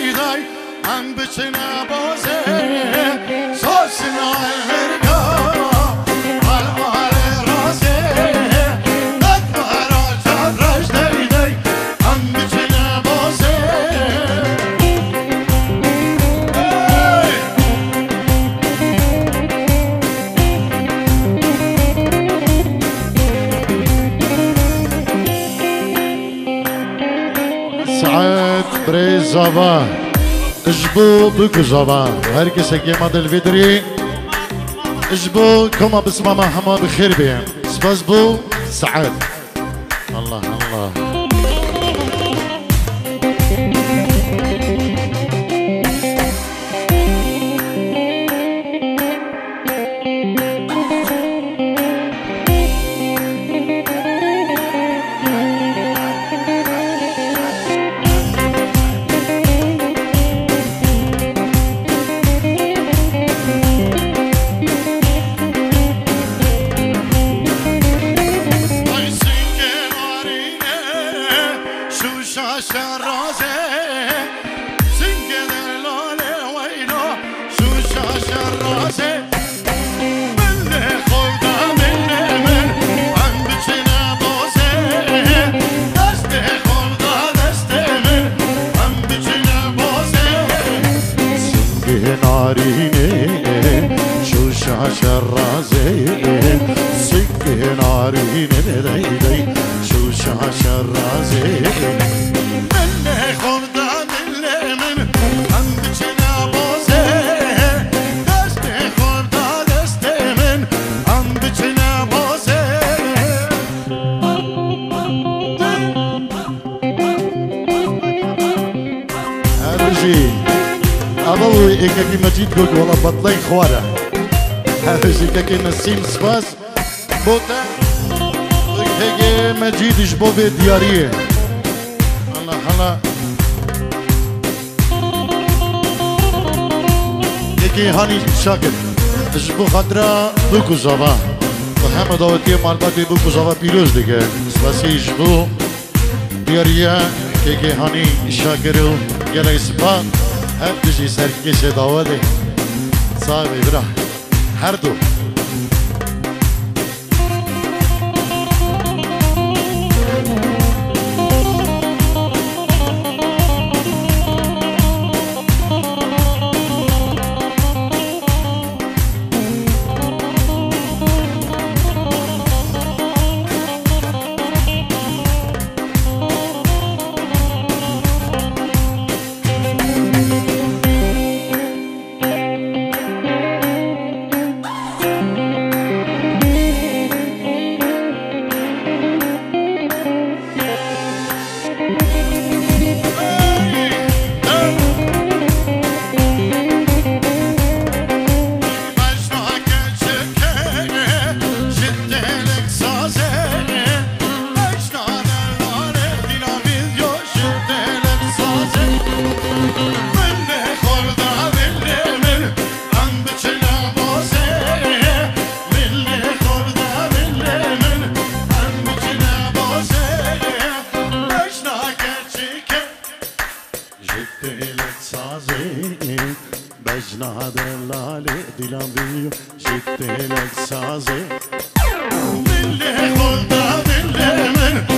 دیدای هم بچنه بازه ساسنا هرگا الوار رازه نکبرا جراش دیدای هم بچنه بازه سعد بريزافا اجبو بكزافا هركس كيما الفيدري اجبو كما بسمه ما حما بخير بهم سباز بو سعد الله الله ناريني شو شاشة الرازي سكه ناريني ليلي شو شاشة الرازي مني خردان اللي من هم بچنا بوزي دستي خردان دستي من هم بچنا بوزي ارجي أبوي إيكاكي مجيد قلت والله بطلي خوارة هذا إيكاكي نسيم سباس بوتا إيكاكي مجيد إجبو في دياريه الله الله إيكاكي هاني شاكر إجبو خطرة بوكو زافا وهم داوتي مالباتي بوكو زافا بيروز ديكي سباسي إجبو دياريه إيكاكي هاني شاكر يلا إسبا هم تجي سرکش داوله صاحبی برا هر دو بجناد اللالي دلابيو جبت لك سازي باللي خلدا باللي من